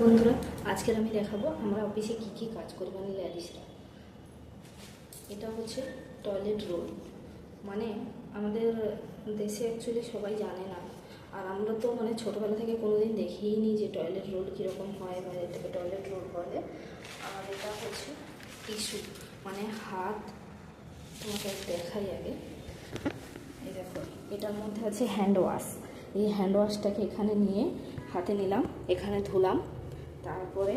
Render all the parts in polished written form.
বন্ধুরা, আজকের আমি দেখাবো আমরা অফিসে কি কি কাজ করি, মানে লেডিসরা। এটা হচ্ছে টয়লেট রোল। মানে আমাদের দেশে অ্যাকচুয়ালি সবাই জানে না, আর আমরা তো মানে ছোটোবেলা থেকে কোনোদিন দেখিই নি যে টয়লেট রোল কীরকম হয় বা এটাকে টয়লেট রোল বলে। আর এটা হচ্ছে টিস্যু, মানে হাত। তোমাকে দেখাই আগে, এই দেখো, এটার মধ্যে আছে হ্যান্ড ওয়াশ। এই হ্যান্ড ওয়াশটাকে এখানে নিয়ে হাতে নিলাম, এখানে ধুলাম, তারপরে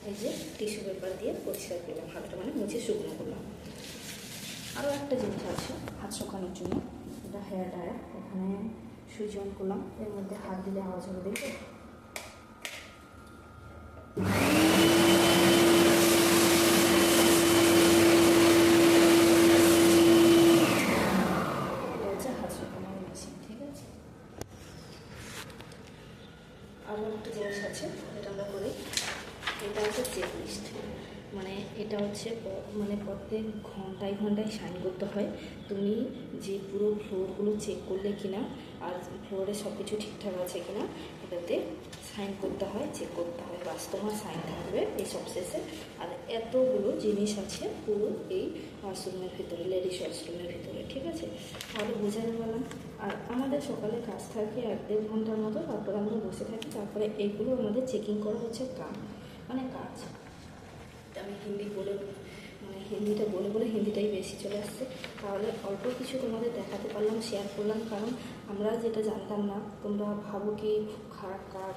এই যে টিস্যু পেপার দিয়ে পরিষ্কার করলাম হাতটা, মানে মুছে শুকনো করলাম। আরও একটা জিনিস আছে হাত শুকানোর জন্য, এটা হেয়ার ড্রায়ার। এখানে সুইচ অন করলাম, এর মধ্যে হাত দিলে আওয়াজ হবে, দেখবে। এটা হচ্ছে হাত শুকানোর মেশিন, ঠিক আছে। আরও একটা জিনিস আছে, এটা আমরা করি, এটা হচ্ছে চেক লিস্ট। মানে এটা হচ্ছে মানে প্রত্যেক ঘন্টায় ঘন্টায় সাইন করতে হয় তুমি যে পুরো ফ্লোরগুলো চেক করলে কিনা, আর ফ্লোরে সব কিছু ঠিকঠাক আছে কিনা, এটাতে সাইন করতে হয়, চেক করতে হয়, বাস তোমার সাইন থাকবে এই সব শেষে। আর এতগুলো জিনিস আছে পুরো এই ওয়াশরুমের ভিতরে, লেডিস ওয়াশরুমের ভিতরে, ঠিক আছে। তাহলে বোঝাতে পারলাম। আর আমাদের সকালে কাজ থাকে 1-1.5 ঘন্টার মতো, তারপরে আমরা বসে থাকি, তারপরে এইগুলো আমাদের চেকিং করা হচ্ছে কাজ, মানে কাজ। আমি হিন্দি বলে মানে হিন্দিটা বলে বলে হিন্দিটাই বেশি চলে আসছে। তাহলে অল্প কিছু তোমাদের দেখাতে পারলাম, শেয়ার করলাম, কারণ আমরা যেটা জানতাম না তোমরা ভাবো কি খুব খারাপ কাজ।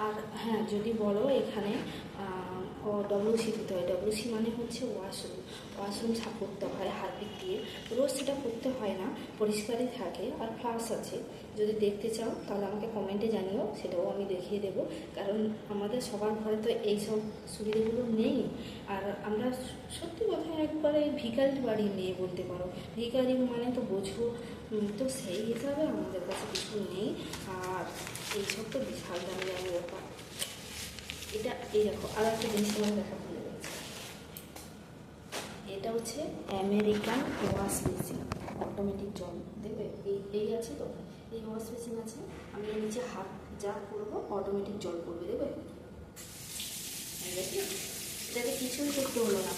আর হ্যাঁ, যদি বলো এখানে ডব্লিউসি দিতে হয়। ডব্লিউসি মানে হচ্ছে ওয়াশরুম। ওয়াশরুম সাফ করতে হয় হারপিক দিয়ে। রোজ সেটা করতে হয় না, পরিষ্কারই থাকে। আর ফ্লাস আছে, যদি দেখতে চাও তাহলে আমাকে কমেন্টে জানিও, সেটাও আমি দেখিয়ে দেবো। কারণ আমাদের সবার ঘরে তো এইসব সুবিধাগুলো নেই। আর আমরা সত্যি কথা একবারে ভিখারি বাড়ি মেয়ে বলতে পারো। ভিখারি মানে তো বোঝো, তো সেই হিসাবে আমাদের কাছে কিছু নেই। আর এইসব তো বিশাল দামি দামি ব্যাপার। এটা এই দেখো, আর একটা জিনিস আমার দেখা ভুলে গেছে। এটা হচ্ছে আমেরিকান ওয়াশ মেশিন, অটোমেটিক জল দেখবে। এই আছে তো, এই ওয়াশ মেশিন আছে। আমি এর নিচে হাত যা করবো অটোমেটিক জল পড়বে, দেখবে। এটাকে কিছুই করতে হলো না,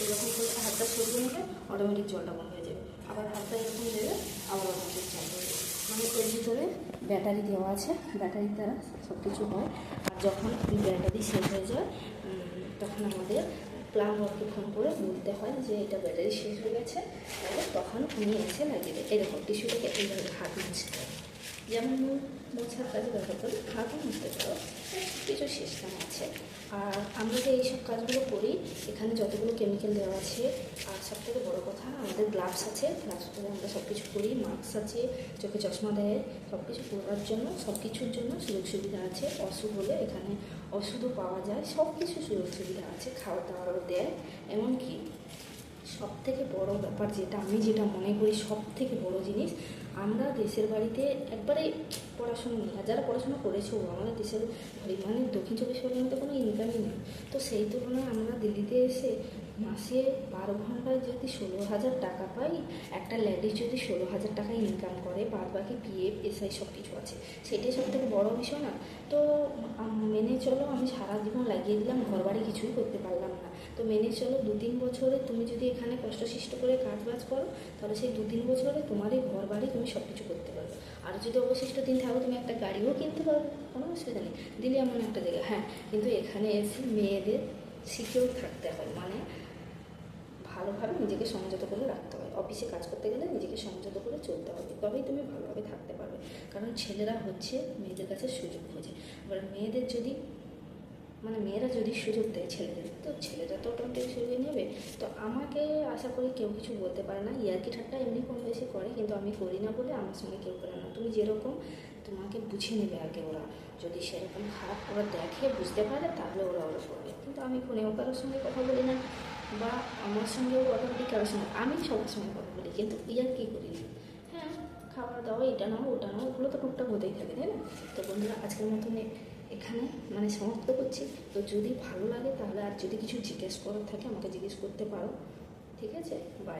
এরকম করে হাতটা সরিয়ে নেবে, অটোমেটিক জলটা বন্ধ হয়ে যাবে। আবার হাতটা এরকম দেবে, আবার অটোমেটিক জল পড়বে। মানে এর ভিতরে ব্যাটারি দেওয়া আছে, ব্যাটারির দ্বারা সব কিছু হয়। আর যখন ব্যাটারি শেষ হয়ে যায় তখন আমাদের প্লাম্বারকে ফোন করে বলতে হয় যে এটা ব্যাটারি শেষ হয়ে গেছে, তখন উনি এসে লাগিয়ে দেয়। এরকম টিস্যুটাকে এইভাবে হাত মুছতে হয়, যেমন মোছার কাজে ব্যবহার করে হাতও মুছতে পারো। কিছু সিস্টেম আছে। আর আমরা যে এইসব কাজগুলো করি, এখানে যতগুলো কেমিক্যাল দেওয়া আছে, আর সবথেকে বড়ো কথা আমাদের গ্লাভস আছে, গ্লাভস পরে আমরা সব কিছু করি, মাস্ক আছে, চোখে চশমা দেয়, সব কিছু করার জন্য, সব কিছুর জন্য সুযোগ সুবিধা আছে। অসুখ হলে এখানে ওষুধও পাওয়া যায়, সব কিছু সুযোগ সুবিধা আছে, খাওয়া দাওয়ারও দেয়। এমনকি সব থেকে বড়ো ব্যাপার, যেটা মনে করি সব থেকে বড়ো জিনিস, আমরা দেশের বাড়িতে একবারে পড়াশোনা নেই। আর যারা পড়াশোনা করেছেও, আমাদের দেশের মানে দক্ষিণ 24 পরগনাতে কোনো ইনকামই নেই। তো সেই তুলনায় আমরা দিল্লিতে এসে মাসে 12 ঘন্টায় যদি 16,000 টাকা পাই, একটা লেডিস যদি 16,000 টাকা ইনকাম করে, বাদ বাকি পিএফ এসআই সব কিছু আছে, সেটাই সব থেকে বড়ো বিষয় না। তো মেনে চলো, আমি সারা জীবন লাগিয়ে দিলাম, ঘর বাড়ি কিছুই করতে পারলাম না, তো মেনে চলো 2-3 বছরে তুমি যদি এখানে কষ্টসিষ্ট করে কাজ বাজ করো, তাহলে সেই 2-3 বছরে তোমার এই ঘর বাড়ি তুমি সব কিছু করতে পারবে। আর যদি অবশিষ্ট দিন থাকো, তুমি একটা গাড়িও কিনতে পারবে, কোনো অসুবিধা নেই। দিল্লি এমন একটা জায়গা, হ্যাঁ, কিন্তু এখানে এসে মেয়েদের সিকিউর থাকতে হয়, মানে ভালোভাবে নিজেকে সংযত করে রাখতে হয়। অফিসে কাজ করতে গেলে নিজেকে সংযত করে চলতে হবে, তবেই তুমি ভালোভাবে থাকতে পারবে। কারণ ছেলেরা হচ্ছে মেয়েদের কাছে সুযোগ খোঁজে। এবার মেয়েরা যদি সুযোগ দেয় ছেলেদের, তো ছেলেরা তো অটোমেটিক সুযোগ নেবে। তো আমাকে আশা করি কেউ কিছু বলতে পারে না। ইয়ার্কি ঠাট্টা এমনি কম বেশি করে, কিন্তু আমি করি না বলে আমার সঙ্গে কেউ করে না। তুমি যেরকম, তোমাকে বুঝে নেবে আগে ওরা। যদি সেরকম খারাপ ওরা দেখে, বুঝতে পারে, তাহলে ওরা করবে। কিন্তু আমি ফোনেও কারোর সঙ্গে কথা বলি না, বা আমার সঙ্গেও অটোমেটিক কারোর সঙ্গে, আমি সবার সঙ্গে কথা বলি, কিন্তু ইয়ার্কি করি না। হ্যাঁ, খাওয়া দাওয়া এটা নাও ওটা নাও, ওগুলো তো টুকটাক হতেই থাকে, তাই না? তো বন্ধুরা, আজকের মতন এখানে মানে সমাপ্ত করছি। তো যদি ভালো লাগে তাহলে, আর যদি কিছু জিজ্ঞেস করার থাকে আমাকে জিজ্ঞেস করতে পারো, ঠিক আছে। বাই।